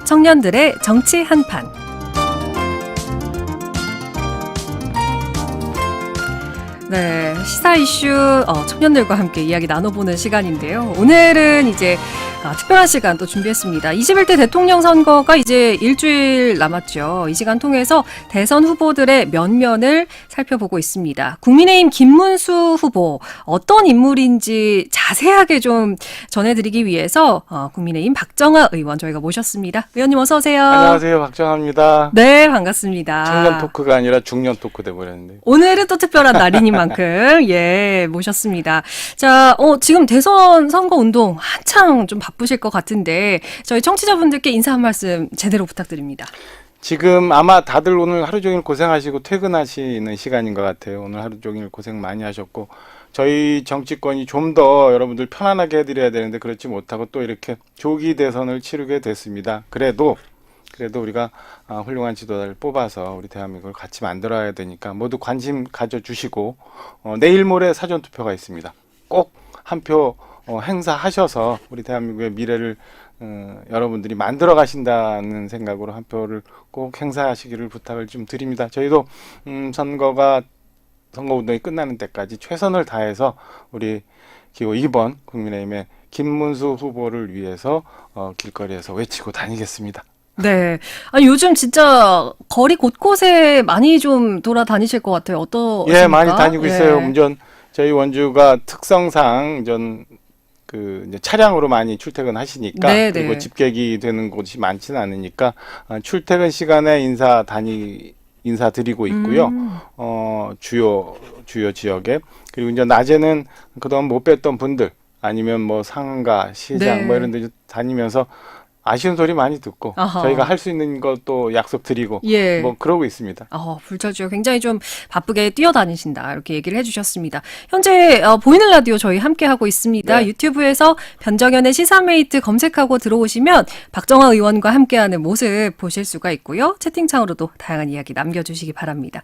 청년들의 정치 한판. 네, 시사 이슈 청년들과 함께 이야기 나눠보는 시간인데요. 오늘은 이제 특별한 시간 또 준비했습니다. 21대 대통령 선거가 이제 일주일 남았죠. 이 시간 통해서 대선 후보들의 면면을 살펴보고 있습니다. 국민의힘 김문수 후보 어떤 인물인지 자세하게 좀 전해드리기 위해서 국민의힘 박정아 의원 저희가 모셨습니다. 의원님 어서 오세요. 안녕하세요. 박정아입니다. 네, 반갑습니다. 청년 토크가 아니라 중년 토크 돼버렸는데. 오늘은 또 특별한 날이니만큼 모셨습니다. 자, 지금 대선 선거 운동 한창 좀 바쁘실 것 같은데 저희 청취자분들께 인사 한 말씀 제대로 부탁드립니다. 지금 아마 다들 오늘 하루 종일 고생하시고 퇴근하시는 시간인 것 같아요. 오늘 하루 종일 고생 많이 하셨고 저희 정치권이 좀 더 여러분들 편안하게 해드려야 되는데 그렇지 못하고 또 이렇게 조기 대선을 치르게 됐습니다. 그래도 우리가 훌륭한 지도자를 뽑아서 우리 대한민국을 같이 만들어야 되니까 모두 관심 가져주시고 내일 모레 사전투표가 있습니다. 꼭 한 표 행사하셔서 우리 대한민국의 미래를 여러분들이 만들어 가신다는 생각으로 한 표를 꼭 행사하시기를 부탁을 좀 드립니다. 저희도 선거운동이 끝나는 때까지 최선을 다해서 우리 기호 2번 국민의힘의 김문수 후보를 위해서 길거리에서 외치고 다니겠습니다. 네. 아니, 요즘 진짜 거리 곳곳에 많이 좀 돌아다니실 것 같아요. 어떠십니까? 예, 많이 다니고 있어요. 저희 원주가 특성상 이제 차량으로 많이 출퇴근하시니까 네네. 그리고 집객이 되는 곳이 많지는 않으니까 출퇴근 시간에 인사드리고 있고요. 주요 지역에 그리고 이제 낮에는 그동안 못 뵀던 분들 아니면 뭐 상가, 시장 네. 뭐 이런 데 다니면서 아쉬운 소리 많이 듣고 아하. 저희가 할 수 있는 것도 약속 드리고 예. 뭐 그러고 있습니다. 불철주야 굉장히 좀 바쁘게 뛰어다니신다 이렇게 얘기를 해주셨습니다. 현재 보이는 라디오 저희 함께 하고 있습니다. 네. 유튜브에서 변정현의 시사메이트 검색하고 들어오시면 박정아 의원과 함께하는 모습 보실 수가 있고요. 채팅창으로도 다양한 이야기 남겨주시기 바랍니다.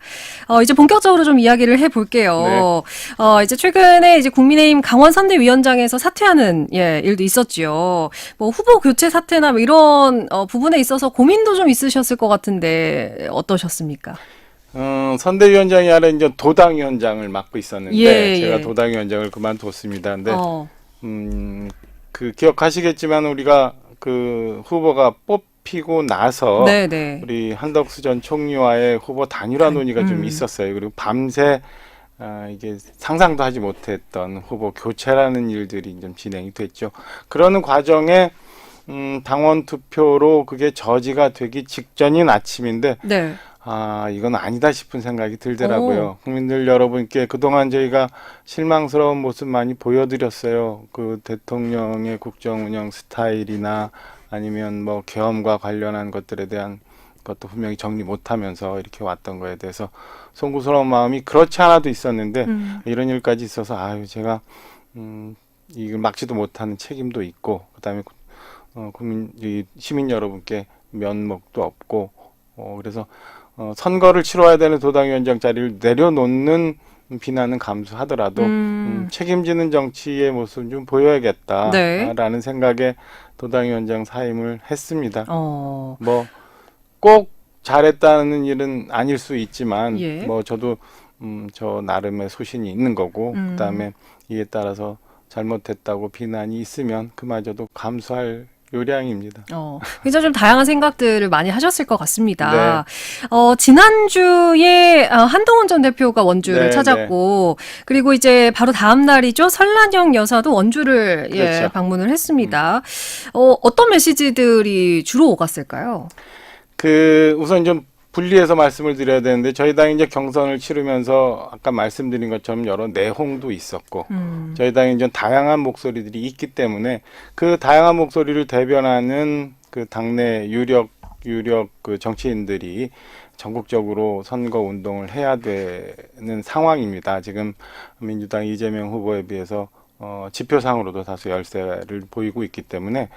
이제 본격적으로 좀 이야기를 해볼게요. 네. 이제 최근에 이제 국민의힘 강원 선대위원장에서 사퇴하는 일도 있었지요. 뭐 후보 교체 사태나 뭐 이런 부분에 있어서 고민도 좀 있으셨을 것 같은데 어떠셨습니까? 선대위원장이 아니라 이제 도당위원장을 맡고 있었는데 예, 제가 예. 도당위원장을 그만뒀습니다. 근데 어, 기억하시겠지만 우리가 그 후보가 뽑히고 나서 네네. 우리 한덕수 전 총리와의 후보 단일화 논의가 좀 있었어요. 그리고 밤새 이게 상상도 하지 못했던 후보 교체라는 일들이 좀 진행이 됐죠. 그러는 과정에 당원 투표로 그게 저지가 되기 직전인 아침인데 네. 이건 아니다 싶은 생각이 들더라고요. 국민들 여러분께 그동안 저희가 실망스러운 모습 많이 보여드렸어요. 그 대통령의 국정 운영 스타일이나 아니면 뭐 계엄과 관련한 것들에 대한 것도 분명히 정리 못하면서 이렇게 왔던 거에 대해서 송구스러운 마음이 그렇지 않아도 있었는데 이런 일까지 있어서 제가 이걸 막지도 못하는 책임도 있고 그다음에 시민 여러분께 면목도 없고 그래서 선거를 치러야 되는 도당위원장 자리를 내려놓는 비난은 감수하더라도 책임지는 정치의 모습 좀 보여야겠다라는 생각에 도당위원장 사임을 했습니다. 뭐 꼭 잘했다는 일은 아닐 수 있지만 뭐 저도 저 나름의 소신이 있는 거고 그다음에 이에 따라서 잘못했다고 비난이 있으면 그마저도 감수할 요량입니다. 굉장히 좀 다양한 생각들을 많이 하셨을 것 같습니다. 네. 지난주에 한동훈 전 대표가 원주를 찾았고 그리고 이제 바로 다음 날이죠. 설란영 여사도 원주를 그렇죠. 방문을 했습니다. 어떤 메시지들이 주로 오갔을까요? 우선 좀 분리해서 말씀을 드려야 되는데 저희 당이 이제 경선을 치르면서 아까 말씀드린 것처럼 여러 내홍도 있었고 저희 당이 이제 다양한 목소리들이 있기 때문에 그 다양한 목소리를 대변하는 그 당내 유력 그 정치인들이 전국적으로 선거 운동을 해야 되는 상황입니다. 지금 민주당 이재명 후보에 비해서 지표상으로도 다소 열세를 보이고 있기 때문에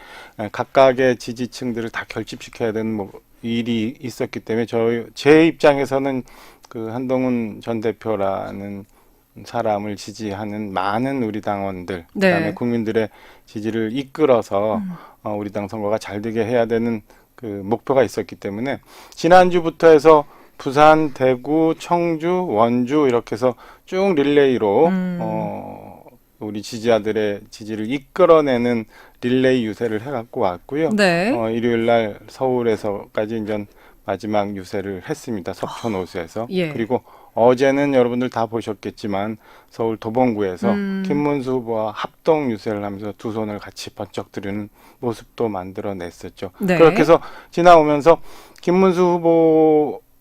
각각의 지지층들을 다 결집시켜야 되는 일이 있었기 때문에 제 입장에서는 그 한동훈 전 대표라는 사람을 지지하는 많은 우리 당원들, 그다음에 국민들의 지지를 이끌어서 우리 당 선거가 잘 되게 해야 되는 그 목표가 있었기 때문에 지난주부터 해서 부산, 대구, 청주, 원주 이렇게 해서 쭉 릴레이로 우리 지지자들의 지지를 이끌어내는 릴레이 유세를 해갖고 왔고요. 네. 일요일 날 서울에서까지 이제 마지막 유세를 했습니다. 석촌호수에서. 예. 그리고 어제는 여러분들 다 보셨겠지만 서울 도봉구에서 김문수 후보와 합동 유세를 하면서 두 손을 같이 번쩍 들이는 모습도 만들어냈었죠. 네. 그렇게 해서 지나오면서 김문수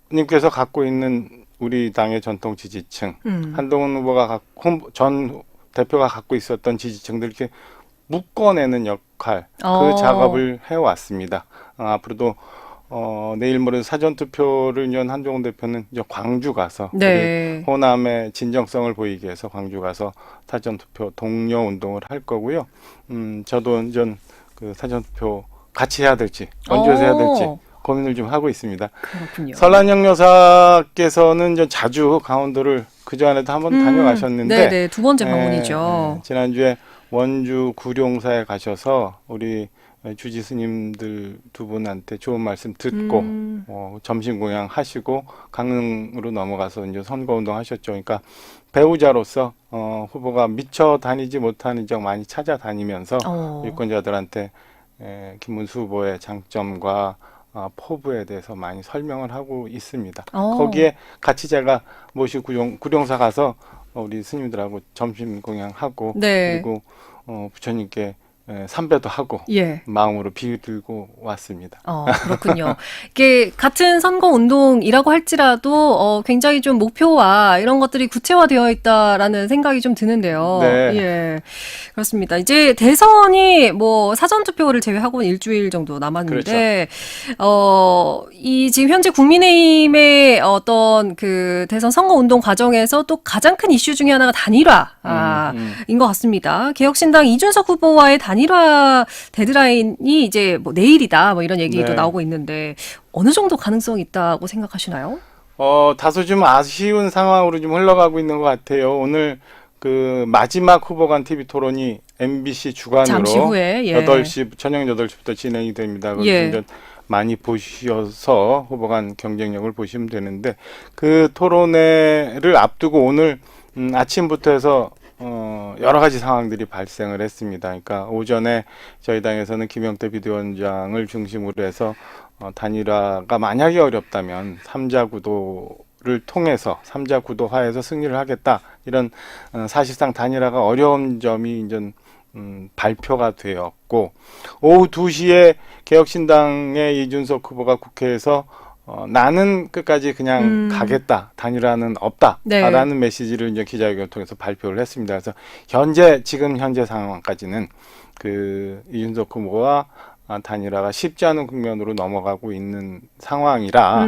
후보님께서 갖고 있는 우리 당의 전통 지지층, 한동훈 후보가 전 대표가 갖고 있었던 지지층들 이렇게 묶어내는 역할, 그 작업을 해왔습니다. 앞으로도 내일 모레 사전 투표를 연 한동훈 대표는 이제 광주 가서 네. 우리 호남의 진정성을 보이기 위해서 광주 가서 사전 투표 독려 운동을 할 거고요. 저도 이제 그 사전 투표 같이 해야 될지 언제 해야 될지 고민을 좀 하고 있습니다. 그렇군요. 설란영 여사께서는 이제 자주 강원도를 그저 안에도 한번 다녀가셨는데, 네네, 두 번째 방문이죠. 지난주에 원주 구룡사에 가셔서 우리 주지 스님들 두 분한테 좋은 말씀 듣고 점심 공양 하시고 강릉으로 넘어가서 이제 선거운동 하셨죠. 그러니까 배우자로서 후보가 미처 다니지 못하는 지역 많이 찾아다니면서 유권자들한테 김문수 후보의 장점과 포부에 대해서 많이 설명을 하고 있습니다. 거기에 같이 제가 모시고 구룡사 가서 우리 스님들하고 점심 공양하고 네. 그리고 부처님께 삼배도 하고 예. 마음으로 비들고 왔습니다. 그렇군요. 이게 같은 선거 운동이라고 할지라도 굉장히 좀 목표와 이런 것들이 구체화되어 있다라는 생각이 좀 드는데요. 네. 예. 그렇습니다. 이제 대선이 뭐 사전 투표를 제외하고는 일주일 정도 남았는데 이 지금 현재 국민의힘의 어떤 그 대선 선거 운동 과정에서 또 가장 큰 이슈 중에 하나가 단일화인 것 같습니다. 개혁신당 이준석 후보와의 단일화 데드라인이 이제 뭐 내일이다 뭐 이런 얘기도 네. 나오고 있는데 어느 정도 가능성이 있다고 생각하시나요? 다소 좀 아쉬운 상황으로 좀 흘러가고 있는 것 같아요. 오늘 그 마지막 후보 간 TV 토론이 MBC 주간으로 잠시 후에 8시 저녁 8시부터 진행이 됩니다. 그래서 예. 이제 많이 보셔서 후보 간 경쟁력을 보시면 되는데 그 토론회를 앞두고 오늘 아침부터 해서 여러 가지 상황들이 발생을 했습니다. 그러니까 오전에 저희 당에서는 김영태 비대위원장을 중심으로 해서 단일화가 만약에 어렵다면 3자 구도를 통해서 3자 구도화해서 승리를 하겠다. 이런 사실상 단일화가 어려운 점이 이제 발표가 되었고 오후 2시에 개혁신당의 이준석 후보가 국회에서 나는 끝까지 그냥 가겠다. 단일화는 없다. 네. 라는 메시지를 이제 기자회견을 통해서 발표를 했습니다. 그래서 지금 현재 상황까지는 그 이준석 후보와 단일화가 쉽지 않은 국면으로 넘어가고 있는 상황이라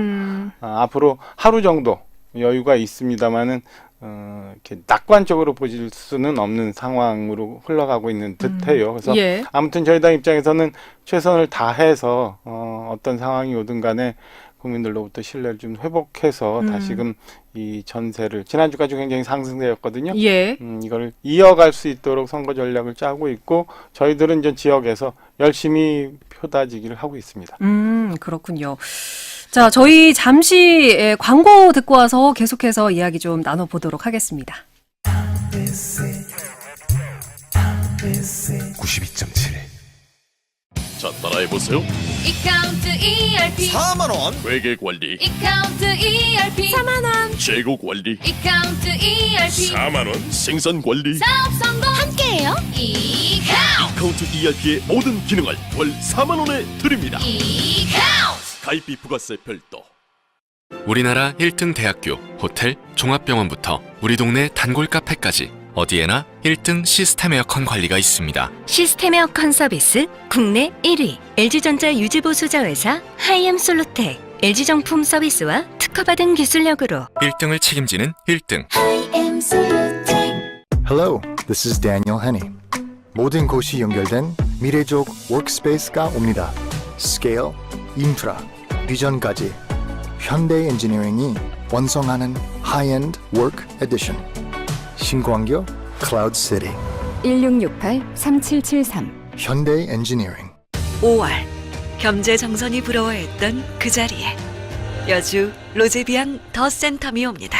앞으로 하루 정도 여유가 있습니다만은 이렇게 낙관적으로 보실 수는 없는 상황으로 흘러가고 있는 듯해요. 그래서 예. 아무튼 저희 당 입장에서는 최선을 다해서 어떤 상황이 오든 간에 국민들로부터 신뢰를 좀 회복해서 다시금 이 전세를 지난주까지 굉장히 상승되었거든요. 예. 이걸 이어갈 수 있도록 선거 전략을 짜고 있고 저희들은 이제 지역에서 열심히 표다지기를 하고 있습니다. 그렇군요. 자, 저희 잠시 광고 듣고 와서 계속해서 이야기 좀 나눠보도록 하겠습니다. 92.7 자, 따라해보세요. 이카운트 ERP 4만원 회계관리, 이카운트 ERP 4만원 재고관리, 이카운트 ERP 4만원, 생산관리, 사업 성공 함께해요. 카운트 ERP의 모든 기능을 월 4만원에 드립니다. 이카운트 가입비 부가세 별도. 우리나라 1등 대학교, 호텔, 종합병원부터 우리 동네 단골 카페까지 어디에나 1등 시스템 에어컨 관리가 있습니다. 시스템 에어컨 서비스 국내 1위 LG전자 유지보수자 회사 하이엠솔루텍 LG정품 서비스와 특허받은 기술력으로 1등을 책임지는 1등. Hello, this is Daniel Henney. 모든 곳이 연결된 미래적 워크스페이스가 옵니다. 스케일, 인프라, 비전까지 현대 엔지니어링이 완성하는 하이엔드 워크 에디션. 신광교 클라우드 시티 1668-3773 현대 엔지니어링 5월 겸재정선이 부러워했던 그 자리에 여주 로제비앙 더 센텀이 옵니다.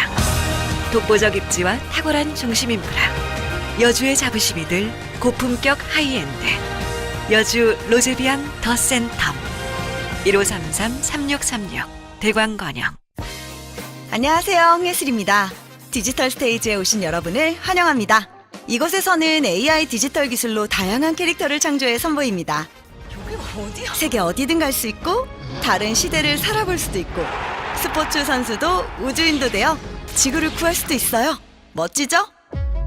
독보적 입지와 탁월한 중심 인프라, 여주의 자부심이 들 고품격 하이엔드, 여주 로제비앙 더 센텀. 1533-3636 대광건영. 안녕하세요, 홍예슬입니다. 디지털 스테이지에 오신 여러분을 환영합니다. 이곳에서는 AI 디지털 기술로 다양한 캐릭터를 창조해 선보입니다. 세계 어디든 갈 수 있고 다른 시대를 살아볼 수도 있고 스포츠 선수도 우주인도 되어 지구를 구할 수도 있어요. 멋지죠?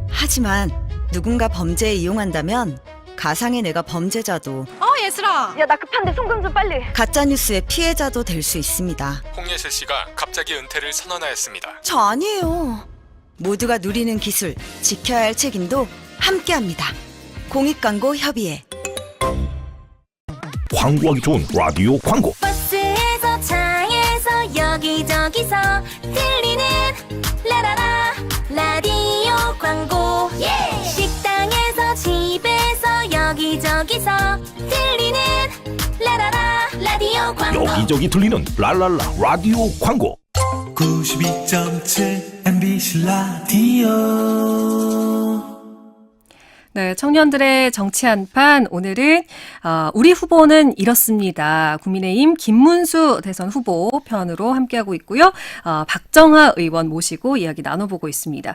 하지만 누군가 범죄에 이용한다면 가상의 내가 범죄자도 예슬아. 야, 나 급한데 송금 좀 빨리. 가짜뉴스의 피해자도 될 수 있습니다. 홍예슬 씨가 갑자기 은퇴를 선언하였습니다. 저 아니에요. 모두가 누리는 기술, 지켜야 할 책임도 함께합니다. 공익광고협의회. 광고하기 좋은 라디오 광고. 버스에서 차에서 여기저기서 들리는 라라라 라디오 광고. 식당에서 집에서 여기저기서 들리는 라라라 라디오 광고. 여기저기 들리는 랄랄라 라디오 광고. 92.7 MBC 라디오. 네, 청년들의 정치 한판 오늘은 우리 후보는 이렇습니다. 국민의힘 김문수 대선 후보 편으로 함께하고 있고요. 박정하 의원 모시고 이야기 나눠보고 있습니다.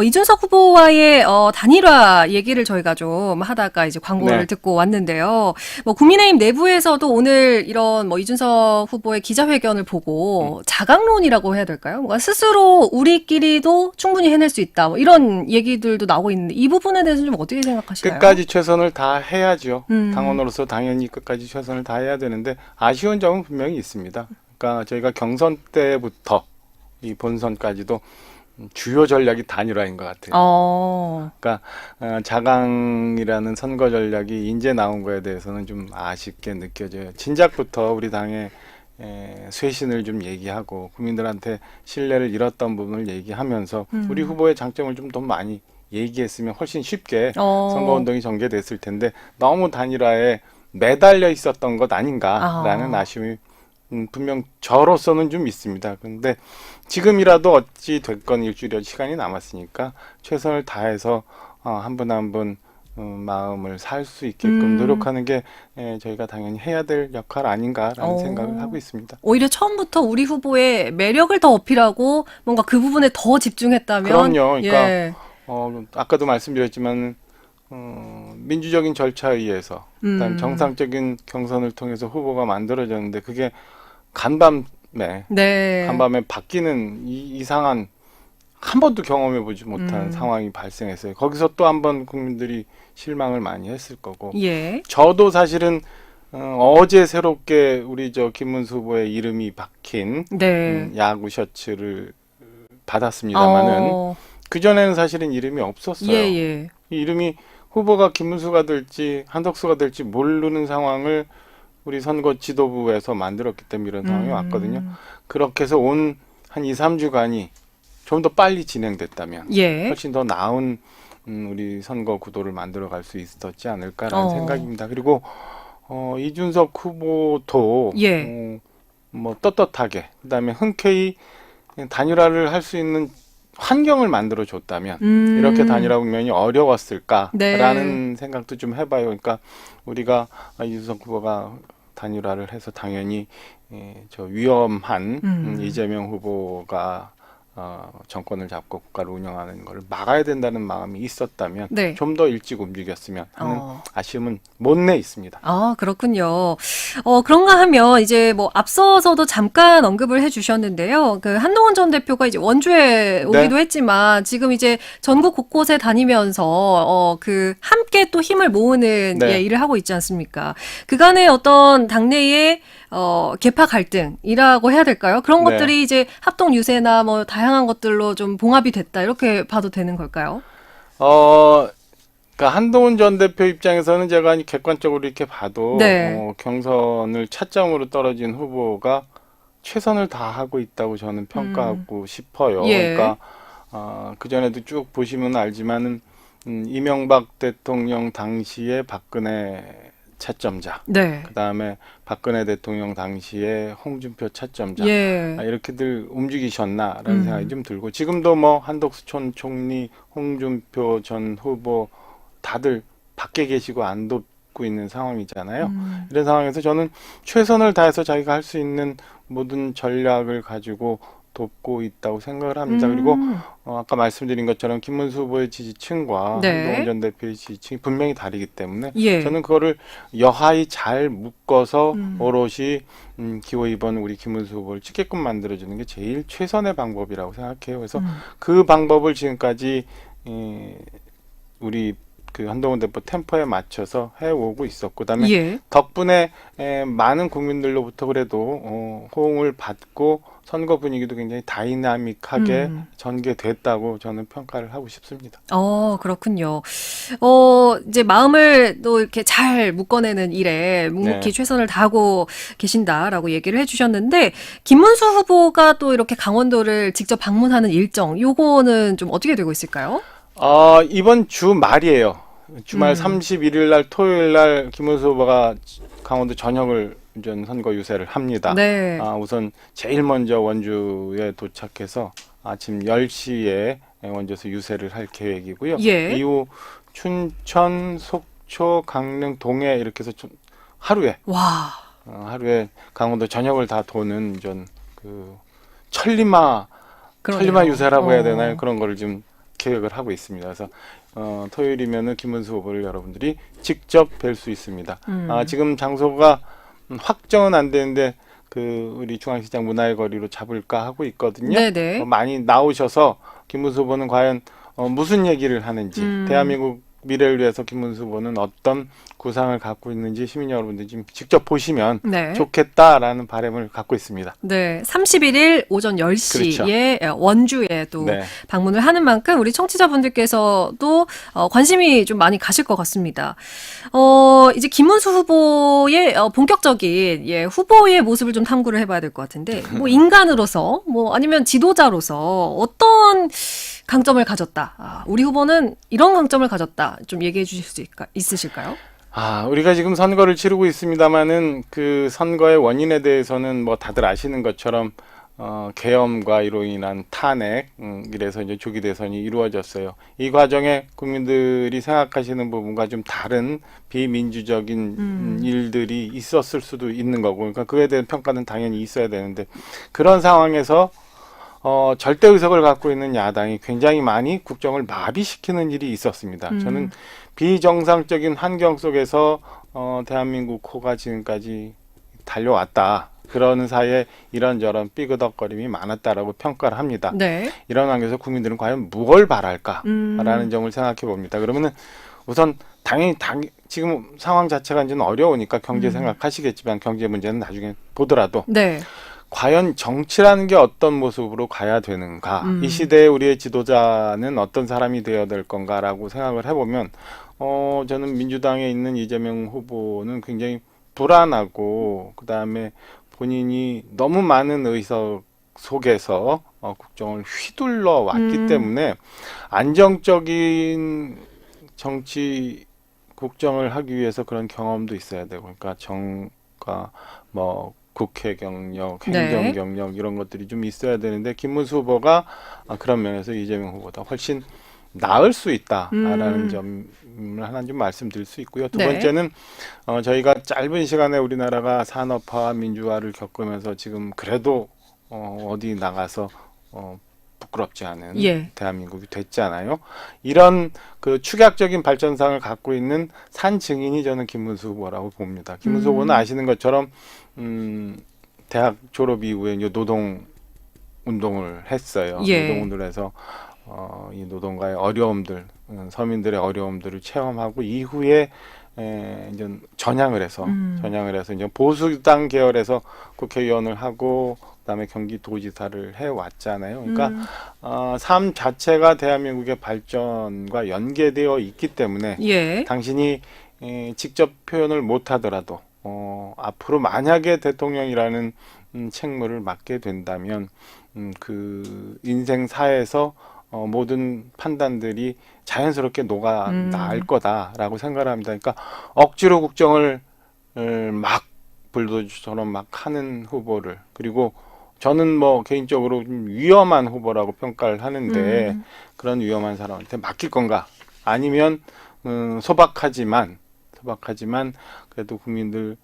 이준석 후보와의 단일화 얘기를 저희가 좀 하다가 이제 광고를 네. 듣고 왔는데요. 국민의힘 내부에서도 오늘 이런 이준석 후보의 기자회견을 보고 자강론이라고 해야 될까요? 뭔가 스스로 우리끼리도 충분히 해낼 수 있다. 이런 얘기들도 나오고 있는데 이 부분에 대해서는 좀 어떻게 생각하시나요? 끝까지 최선을 다해야죠. 음. 당원으로서 당연히 끝까지 최선을 다해야 되는데 아쉬운 점은 분명히 있습니다. 그러니까 저희가 경선 때부터 이 본선까지도 주요 전략이 단일화인 것 같아요. 그러니까 자강이라는 선거 전략이 이제 나온 거에 대해서는 좀 아쉽게 느껴져요. 진작부터 우리 당의 쇄신을 좀 얘기하고 국민들한테 신뢰를 잃었던 부분을 얘기하면서 우리 후보의 장점을 좀 더 많이 얘기했으면 훨씬 쉽게 선거운동이 전개됐을 텐데 너무 단일화에 매달려 있었던 것 아닌가라는 아쉬움이 분명 저로서는 좀 있습니다. 그런데 지금이라도 어찌 됐건 일주일여 시간이 남았으니까 최선을 다해서 한 분 한 분 마음을 살 수 있게끔 노력하는 게 저희가 당연히 해야 될 역할 아닌가라는 생각을 하고 있습니다. 오히려 처음부터 우리 후보의 매력을 더 어필하고 뭔가 그 부분에 더 집중했다면 그럼요. 그러니까 아까도 말씀드렸지만 민주적인 절차에 의해서 그다음에 정상적인 경선을 통해서 후보가 만들어졌는데 그게 간밤에 바뀌는 이상한 한 번도 경험해보지 못한 상황이 발생했어요. 거기서 또 한 번 국민들이 실망을 많이 했을 거고 저도 사실은 어제 새롭게 우리 김문수 후보의 이름이 박힌 야구 셔츠를 받았습니다마는 그전에는 사실은 이름이 없었어요. 이 이름이 후보가 김문수가 될지 한덕수가 될지 모르는 상황을 우리 선거 지도부에서 만들었기 때문에 이런 상황이 왔거든요. 그렇게 해서 온 한 2, 3주간이 좀 더 빨리 진행됐다면 훨씬 더 나은 우리 선거 구도를 만들어갈 수 있었지 않을까라는 생각입니다. 그리고 이준석 후보도 떳떳하게 그다음에 흔쾌히 단일화를 할 수 있는 환경을 만들어 줬다면 이렇게 단일화 국면이 어려웠을까라는 생각도 좀 해봐요. 그러니까 우리가 이준석 후보가 단일화를 해서 당연히 저 위험한 이재명 후보가 정권을 잡고 국가를 운영하는 걸 막아야 된다는 마음이 있었다면 좀 더 일찍 움직였으면 하는 아쉬움은 못내 있습니다. 그렇군요. 그런가 하면 이제 앞서서도 잠깐 언급을 해주셨는데요. 그 한동훈 전 대표가 이제 원주에 오기도 했지만 지금 이제 전국 곳곳에 다니면서 그 함께 또 힘을 모으는 일을 하고 있지 않습니까? 그간의 어떤 당내의 계파 갈등이라고 해야 될까요? 그런 것들이 이제 합동 유세나 다양한 것들로 좀 봉합이 됐다 이렇게 봐도 되는 걸까요? 그러니까 한동훈 전 대표 입장에서는 제가 객관적으로 이렇게 봐도 경선을 차점으로 떨어진 후보가 최선을 다하고 있다고 저는 평가하고 싶어요. 그러니까 그 전에도 쭉 보시면 알지만은 이명박 대통령 당시에 박근혜 차점자, 네. 그다음에 박근혜 대통령 당시에 홍준표 차점자, 예. 이렇게들 움직이셨나라는 음. 생각이 좀 들고, 지금도 뭐 한덕수 전 총리, 홍준표 전 후보 다들 밖에 계시고 안 돕고 있는 상황이잖아요. 이런 상황에서 저는 최선을 다해서 자기가 할 수 있는 모든 전략을 가지고 돕고 있다고 생각을 합니다. 그리고 아까 말씀드린 것처럼 김문수 후보의 지지층과 네. 한동훈 전 대표의 지지층이 분명히 다르기 때문에 예. 저는 그거를 여하히 잘 묶어서 오롯이 기호 2번 우리 김문수 후보를 찍게끔 만들어주는 게 제일 최선의 방법이라고 생각해요. 그래서 그 방법을 지금까지 우리 그 한동훈 대표 템포에 맞춰서 해오고 있었고, 그다음에 예. 덕분에 많은 국민들로부터 그래도 호응을 받고 선거 분위기도 굉장히 다이나믹하게 전개됐다고 저는 평가를 하고 싶습니다. 그렇군요. 이제 마음을 또 이렇게 잘 묶어내는 일에 묵묵히 네. 최선을 다하고 계신다라고 얘기를 해주셨는데, 김문수 후보가 또 이렇게 강원도를 직접 방문하는 일정, 요거는 좀 어떻게 되고 있을까요? 이번 주 말이에요. 주말 31일 날 토요일 날 김문수 후보가 강원도 전역을 선거 유세를 합니다. 네. 우선 제일 먼저 원주에 도착해서 아침 10시에 원주에서 유세를 할 계획이고요. 예. 이후 춘천, 속초, 강릉, 동해 이렇게 해서 하루에 와. 하루에 강원도 전역을 다 도는 그 천리마 그러네요. 유세라고 해야 되나요? 그런 거를 지금 계획을 하고 있습니다. 그래서 토요일이면은 김문수 후보를 여러분들이 직접 뵐 수 있습니다. 지금 장소가 확정은 안 되는데 그 우리 중앙시장 문화의 거리로 잡을까 하고 있거든요. 네네. 많이 나오셔서 김문수 후보는 과연 무슨 얘기를 하는지, 대한민국 미래를 위해서 김문수 후보는 어떤 구상을 갖고 있는지 시민 여러분들이 지금 직접 보시면 네. 좋겠다라는 바람을 갖고 있습니다. 네, 31일 오전 10시에 원주에 또 네. 방문을 하는 만큼 우리 청취자분들께서도 관심이 좀 많이 가실 것 같습니다. 이제 김문수 후보의 본격적인 후보의 모습을 좀 탐구를 해봐야 될 것 같은데, 뭐 인간으로서, 뭐 아니면 지도자로서 어떤 강점을 가졌다. 우리 후보는 이런 강점을 가졌다. 좀 얘기해 주실 수 있으실까요? 우리가 지금 선거를 치르고 있습니다만은 그 선거의 원인에 대해서는 뭐 다들 아시는 것처럼 계엄과 이로 인한 탄핵, 이래서 이제 조기 대선이 이루어졌어요. 이 과정에 국민들이 생각하시는 부분과 좀 다른 비민주적인 일들이 있었을 수도 있는 거고, 그러니까 그에 대한 평가는 당연히 있어야 되는데, 그런 상황에서 절대 의석을 갖고 있는 야당이 굉장히 많이 국정을 마비시키는 일이 있었습니다. 저는 비정상적인 환경 속에서 대한민국 호가 지금까지 달려왔다. 그러는 사이에 이런저런 삐그덕거림이 많았다라고 평가를 합니다. 네. 이런 환경에서 국민들은 과연 무엇을 바랄까라는 점을 생각해 봅니다. 그러면은 우선 당연히 지금 상황 자체가 이제 어려우니까 경제 생각하시겠지만 경제 문제는 나중에 보더라도 네. 과연 정치라는 게 어떤 모습으로 가야 되는가? 이 시대에 우리의 지도자는 어떤 사람이 되어야 될 건가라고 생각을 해보면 저는 민주당에 있는 이재명 후보는 굉장히 불안하고, 그다음에 본인이 너무 많은 의석 속에서 국정을 휘둘러 왔기 때문에 안정적인 정치 국정을 하기 위해서 그런 경험도 있어야 되고, 그러니까 정과 뭐 국회 경력, 행정 네. 경력 이런 것들이 좀 있어야 되는데, 김문수 후보가 그런 면에서 이재명 후보보다 훨씬 나을 수 있다라는 점을 하나 좀 말씀드릴 수 있고요. 두 네. 번째는 저희가 짧은 시간에 우리나라가 산업화, 민주화를 겪으면서 지금 그래도 어디 나가서 부끄럽지 않은 예. 대한민국이 됐잖아요. 이런 그 축약적인 발전상을 갖고 있는 산 증인이 저는 김문수 후보라고 봅니다. 김문수 후보는 아시는 것처럼 대학 졸업 이후에 이제 노동 운동을 했어요. 예. 노동 운동을 해서 이 노동가의 어려움들, 서민들의 어려움들을 체험하고 이후에 이제 전향을 해서 이제 보수당 계열에서 국회의원을 하고 그다음에 경기도지사를 해왔잖아요. 그러니까 삶 자체가 대한민국의 발전과 연계되어 있기 때문에 예. 당신이 직접 표현을 못하더라도 앞으로 만약에 대통령이라는 책무를 맡게 된다면 그 인생사에서 모든 판단들이 자연스럽게 녹아 나을 거다라고 생각을 합니다. 그러니까 억지로 국정을 막 불도저처럼 막 하는 후보를, 그리고 저는 뭐 개인적으로 좀 위험한 후보라고 평가를 하는데 그런 위험한 사람한테 맡길 건가? 아니면 소박하지만 그래도 국민들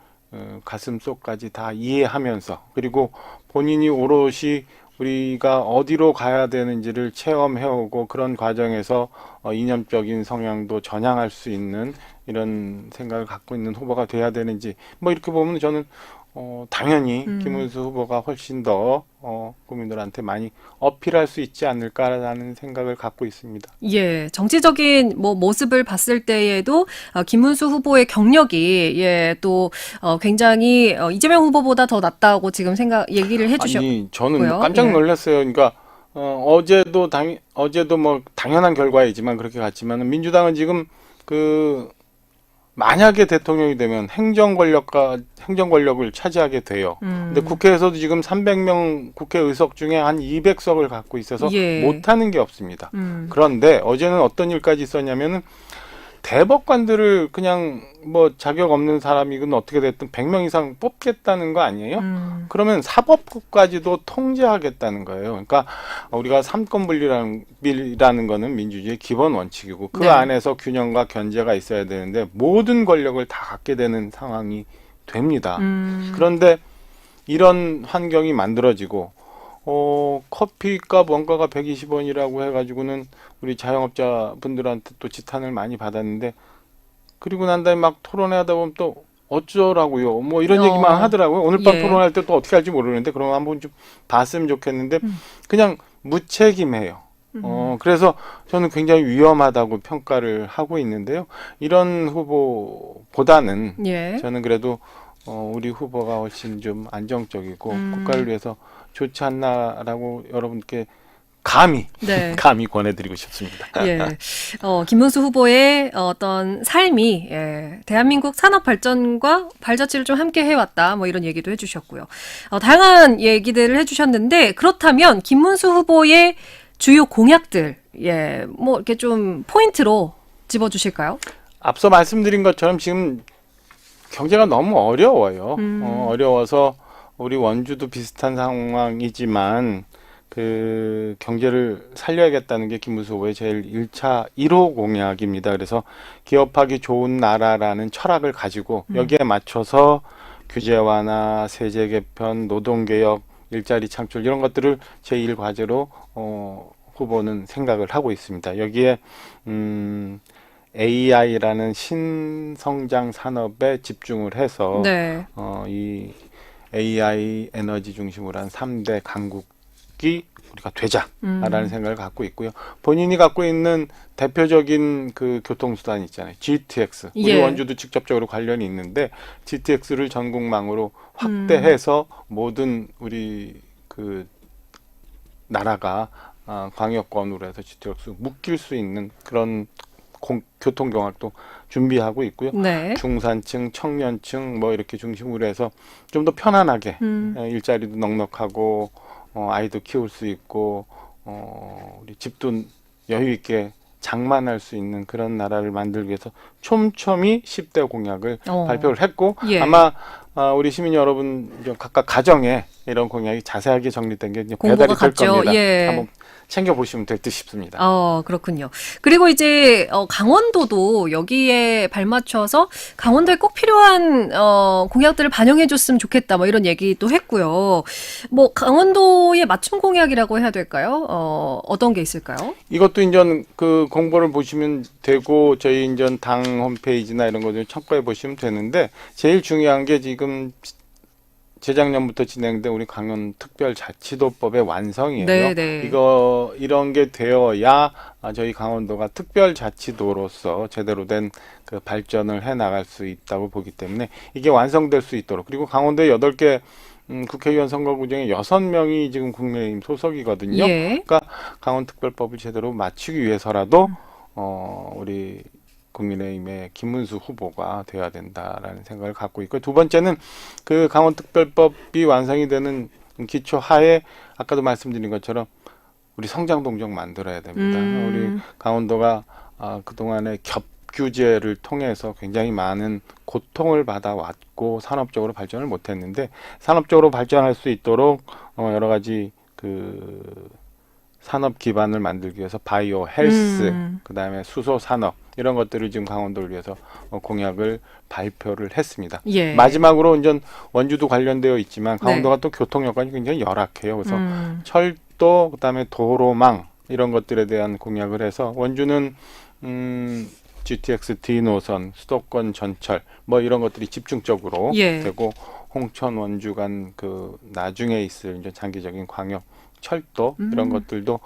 가슴 속까지 다 이해하면서, 그리고 본인이 오롯이 우리가 어디로 가야 되는지를 체험해오고 그런 과정에서 이념적인 성향도 전향할 수 있는 이런 생각을 갖고 있는 후보가 돼야 되는지, 뭐 이렇게 보면 저는 당연히 김문수 후보가 훨씬 더 국민들한테 많이 어필할 수 있지 않을까라는 생각을 갖고 있습니다. 예, 정치적인 뭐 모습을 봤을 때에도 김문수 후보의 경력이 또 굉장히 이재명 후보보다 더 낫다고 지금 얘기를 해주셨고요. 아니, 저는 깜짝 놀랐어요. 그러니까 어제도 뭐 당연한 결과이지만 그렇게 갔지만, 민주당은 지금 만약에 대통령이 되면 행정 권력을 차지하게 돼요. 근데 국회에서도 지금 300명 국회 의석 중에 한 200석을 갖고 있어서 예. 못하는 게 없습니다. 그런데 어제는 어떤 일까지 있었냐면은 대법관들을 그냥 뭐 자격 없는 사람이건 어떻게 됐든 100명 이상 뽑겠다는 거 아니에요? 그러면 사법부까지도 통제하겠다는 거예요. 그러니까 우리가 삼권분리라는 거는 민주주의의 기본 원칙이고 그 네. 안에서 균형과 견제가 있어야 되는데 모든 권력을 다 갖게 되는 상황이 됩니다. 그런데 이런 환경이 만들어지고 커피값 원가가 120원이라고 해가지고는 우리 자영업자 분들한테 또 지탄을 많이 받았는데, 그리고 난 다음에 막 토론하다 보면 또 어쩌라고요, 뭐 이런 얘기만 하더라고요. 오늘 밤 예. 토론할 때 또 어떻게 할지 모르는데 그럼 한번 좀 봤으면 좋겠는데 그냥 무책임해요. 그래서 저는 굉장히 위험하다고 평가를 하고 있는데요. 이런 후보보다는 예. 저는 그래도 우리 후보가 훨씬 좀 안정적이고 국가를 위해서 좋지 않나라고 여러분께 감히 권해드리고 싶습니다. 예. 김문수 후보의 어떤 삶이 대한민국 산업 발전과 발자취를 좀 함께 해왔다. 뭐 이런 얘기도 해주셨고요. 다양한 얘기들을 해주셨는데, 그렇다면 김문수 후보의 주요 공약들, 뭐 이렇게 좀 포인트로 짚어주실까요? 앞서 말씀드린 것처럼 지금 경제가 너무 어려워요. 어려워서 우리 원주도 비슷한 상황이지만 그 경제를 살려야겠다는 게 김문수 후보의 제일 1호 공약입니다. 그래서 기업하기 좋은 나라라는 철학을 가지고 여기에 맞춰서 규제 완화, 세제 개편, 노동 개혁, 일자리 창출 이런 것들을 제1과제로 후보는 생각을 하고 있습니다. 여기에 AI라는 신성장 산업에 집중을 해서 이 AI 에너지 중심으로 한 3대 강국이 우리가 되자라는 생각을 갖고 있고요. 본인이 갖고 있는 대표적인 그 교통수단 있잖아요. GTX. 우리 원주도 직접적으로 관련이 있는데 GTX를 전국망으로 확대해서 모든 우리 그 나라가 광역권으로 해서 GTX 묶일 수 있는 그런 교통경학도 준비하고 있고요. 중산층, 청년층 뭐 이렇게 중심으로 해서 좀 더 편안하게 일자리도 넉넉하고 아이도 키울 수 있고 우리 집도 여유 있게 장만할 수 있는 그런 나라를 만들기 위해서 촘촘히 10대 공약을 발표를 했고 아마 우리 시민 여러분 각각 가정에 이런 공약이 자세하게 정리된 게 배달이 될 겁니다. 한번 챙겨보시면 될 듯 싶습니다. 그렇군요. 그리고 이제 강원도도 여기에 발맞춰서 강원도에 꼭 필요한 공약들을 반영해줬으면 좋겠다. 뭐 이런 얘기도 했고요. 뭐 강원도의 맞춤 공약이라고 해야 될까요? 어떤 게 있을까요? 이것도 인전 그 공보를 보시면 되고 저희 인전 당 홈페이지나 이런 것들 참고해 보시면 되는데, 제일 중요한 게 지금 재작년부터 진행된 우리 강원특별자치도법의 완성이에요. 이런 게 되어야 저희 강원도가 특별자치도로서 제대로 된 그 발전을 해 나갈 수 있다고 보기 때문에 이게 완성될 수 있도록, 그리고 강원도에 8개 국회의원 선거구 중에 6명이 지금 국민의힘 소속이거든요. 그러니까 강원특별법을 제대로 마치기 위해서라도 우리 국민의힘의 김문수 후보가 되어야 된다라는 생각을 갖고 있고, 두 번째는 그 강원특별법이 완성이 되는 기초 하에 아까도 말씀드린 것처럼 우리 성장 동정 만들어야 됩니다. 우리 강원도가 그동안에 규제를 통해서 굉장히 많은 고통을 받아왔고 산업적으로 발전을 못했는데 산업적으로 발전할 수 있도록 여러 가지 그 산업 기반을 만들기 위해서 바이오 헬스, 그다음에 수소 산업 이런 것들을 지금 강원도를 위해서 공약을 발표를 했습니다. 예. 마지막으로 이제 원주도 관련되어 있지만 강원도가 또 교통 여건이 굉장히 열악해요. 그래서 철도, 그다음에 도로망 이런 것들에 대한 공약을 해서 원주는 GTX D 노선, 수도권 전철 뭐 이런 것들이 집중적으로 예. 되고 홍천 원주 간 그 나중에 있을 이제 장기적인 광역 철도 이런 것들도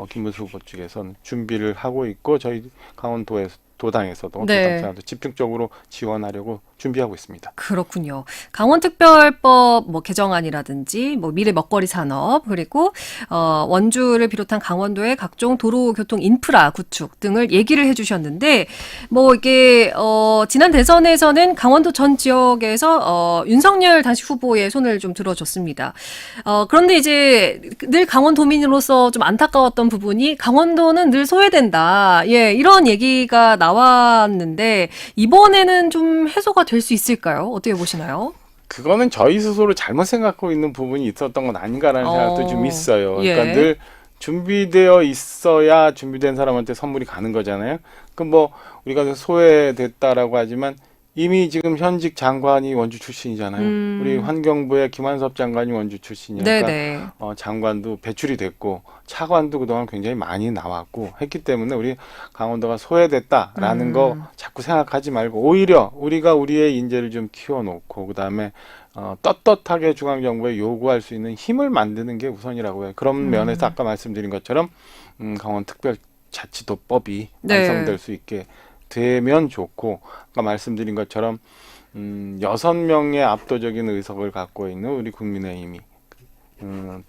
김문수 후보 측에서는 준비를 하고 있고 저희 강원도에서 도당에서도 네. 도당사도 집중적으로 지원하려고 준비하고 있습니다. 그렇군요. 강원특별법 뭐 개정안이라든지 뭐 미래 먹거리 산업 그리고 원주를 비롯한 강원도의 각종 도로 교통 인프라 구축 등을 얘기를 해주셨는데 뭐 이게 지난 대선에서는 강원도 전 지역에서 윤석열 당시 후보의 손을 좀 들어줬습니다. 그런데 이제 늘 강원도민으로서 좀 안타까웠던 부분이 강원도는 늘 소외된다. 예, 이런 얘기가 나왔는데 이번에는 좀 해소가 될 수 있을까요? 어떻게 보시나요? 그거는 저희 스스로 잘못 생각하고 있는 부분이 있었던 건 아닌가라는 생각도 좀 있어요. 예. 그러니까 늘 준비되어 있어야 준비된 사람한테 선물이 가는 거잖아요. 그럼 뭐 우리가 소외됐다라고 하지만 이미 지금 현직 장관이 원주 출신이잖아요. 우리 환경부의 김한섭 장관이 원주 출신이니까 네네. 장관도 배출이 됐고 차관도 그동안 굉장히 많이 나왔고 했기 때문에 우리 강원도가 소외됐다라는 거 자꾸 생각하지 말고 오히려 우리가 우리의 인재를 좀 키워놓고 그다음에 떳떳하게 중앙정부에 요구할 수 있는 힘을 만드는 게 우선이라고 해요. 그런 면에서 아까 말씀드린 것처럼 강원특별자치도법이 네. 완성될 수 있게 되면 좋고 아까 말씀드린 것처럼 6명의 압도적인 의석을 갖고 있는 우리 국민의힘이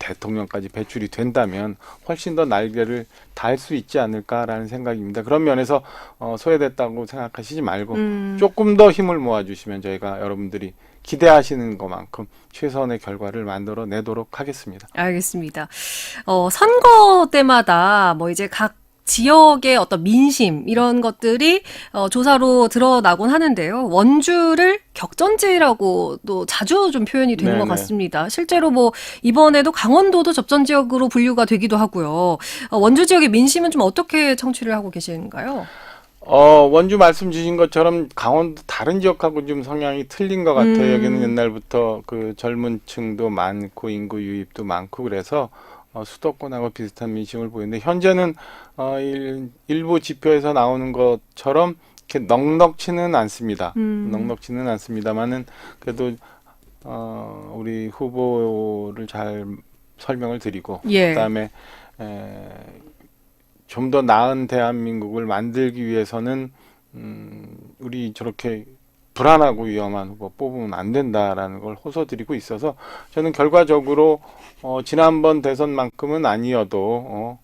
대통령까지 배출이 된다면 훨씬 더 날개를 달 수 있지 않을까라는 생각입니다. 그런 면에서 소외됐다고 생각하시지 말고 조금 더 힘을 모아주시면 저희가 여러분들이 기대하시는 것만큼 최선의 결과를 만들어 내도록 하겠습니다. 알겠습니다. 선거 때마다 뭐 이제 각 지역의 어떤 민심 이런 것들이 조사로 드러나곤 하는데요. 원주를 격전지라고 또 자주 좀 표현이 되는 네네. 것 같습니다. 실제로 뭐 이번에도 강원도도 접전 지역으로 분류가 되기도 하고요. 원주 지역의 민심은 좀 어떻게 청취를 하고 계신가요? 원주 말씀 주신 것처럼 강원도 다른 지역하고 좀 성향이 틀린 것 같아요. 여기는 옛날부터 그 젊은 층도 많고 인구 유입도 많고 그래서 수도권하고 비슷한 민심을 보이는데 현재는 일부 지표에서 나오는 것처럼 이렇게 넉넉치는 않습니다. 넉넉치는 않습니다만은 그래도 우리 후보를 잘 설명을 드리고 예. 그다음에 좀 더 나은 대한민국을 만들기 위해서는 우리 저렇게 불안하고 위험한 후보 뽑으면 안 된다라는 걸 호소드리고 있어서 저는 결과적으로 지난번 대선만큼은 아니어도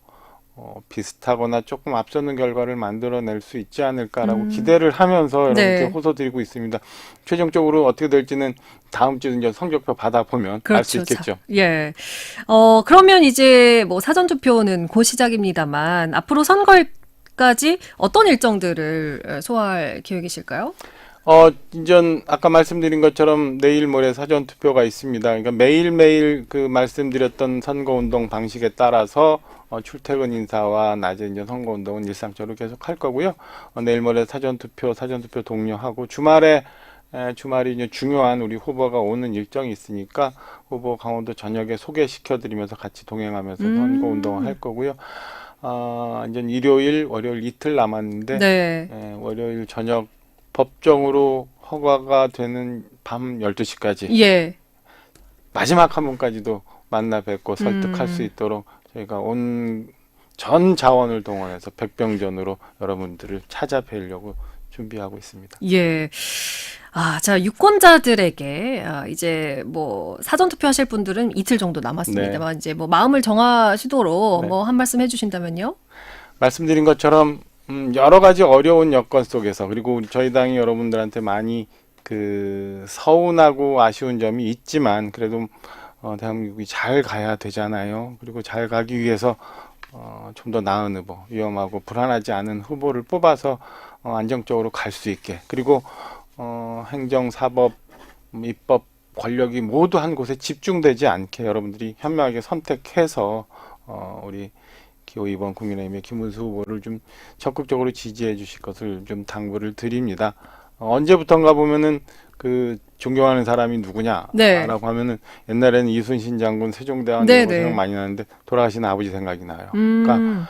비슷하거나 조금 앞서는 결과를 만들어낼 수 있지 않을까라고 기대를 하면서 여러분께 네. 호소드리고 있습니다. 최종적으로 어떻게 될지는 다음 주 이제 성적표 받아보면 알 수 그렇죠. 있겠죠. 예. 그러면 이제 뭐 사전투표는 곧 시작입니다만 앞으로 선거일까지 어떤 일정들을 소화할 계획이실까요? 이전 아까 말씀드린 것처럼 내일 모레 사전 투표가 있습니다. 그러니까 매일매일 그 말씀드렸던 선거운동 방식에 따라서 출퇴근 인사와 낮에 이제 선거운동은 일상적으로 계속 할 거고요. 내일 모레 사전 투표 독려하고 주말이 이제 중요한 우리 후보가 오는 일정이 있으니까 후보 강원도 저녁에 소개시켜드리면서 같이 동행하면서 선거운동을 할 거고요. 이제 일요일, 월요일 이틀 남았는데 네. 월요일 저녁 법정으로 허가가 되는 밤 12시까지 예. 마지막 한 분까지도 만나 뵙고 설득할 수 있도록 저희가 온 전 자원을 동원해서 백병전으로 여러분들을 찾아뵈려고 준비하고 있습니다. 예. 자, 유권자들에게 이제 뭐 사전 투표하실 분들은 이틀 정도 남았습니다만 이제 뭐 마음을 정하시도록 네. 뭐 한 말씀 해주신다면요? 말씀드린 것처럼 여러 가지 어려운 여건 속에서 그리고 저희 당이 여러분들한테 많이 그 서운하고 아쉬운 점이 있지만 그래도 대한민국이 잘 가야 되잖아요. 그리고 잘 가기 위해서 좀 더 나은 후보, 위험하고 불안하지 않은 후보를 뽑아서 안정적으로 갈 수 있게, 그리고 행정, 사법, 입법 권력이 모두 한 곳에 집중되지 않게 여러분들이 현명하게 선택해서 우리 기호 2번 국민의힘의 김문수 후보를 좀 적극적으로 지지해 주실 것을 좀 당부를 드립니다. 언제부턴가 보면은 그 존경하는 사람이 누구냐라고 네. 하면은 옛날에는 이순신 장군 세종대왕 네, 이런 거 네. 생각 많이 나는데 돌아가신 아버지 생각이 나요. 그러니까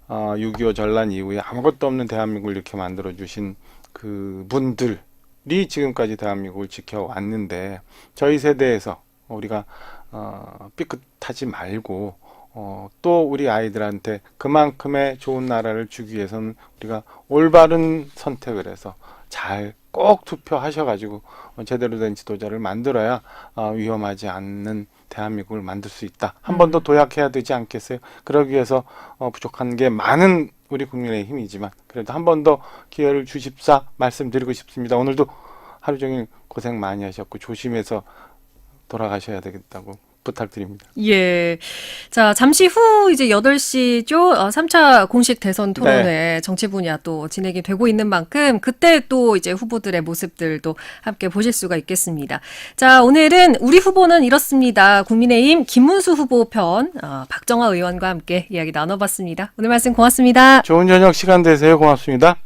6.25 전란 이후에 아무것도 없는 대한민국을 이렇게 만들어 주신 그 분들이 지금까지 대한민국을 지켜왔는데, 저희 세대에서 우리가 삐끗하지 말고 또 우리 아이들한테 그만큼의 좋은 나라를 주기 위해서는 우리가 올바른 선택을 해서 잘 꼭 투표하셔가지고 제대로 된 지도자를 만들어야 위험하지 않는 대한민국을 만들 수 있다. 한 번 더 도약해야 되지 않겠어요? 그러기 위해서 부족한 게 많은 우리 국민의 힘이지만 그래도 한 번 더 기회를 주십사 말씀드리고 싶습니다. 오늘도 하루 종일 고생 많이 하셨고 조심해서 돌아가셔야 되겠다고 부탁드립니다. 예. 자, 잠시 후 이제 8시죠. 3차 공식 대선 토론회 정치 분야 또 진행이 되고 있는 만큼 그때 또 이제 후보들의 모습들도 함께 보실 수가 있겠습니다. 자, 오늘은 우리 후보는 이렇습니다. 국민의힘 김문수 후보 편 박정화 의원과 함께 이야기 나눠봤습니다. 오늘 말씀 고맙습니다. 좋은 저녁 시간 되세요. 고맙습니다.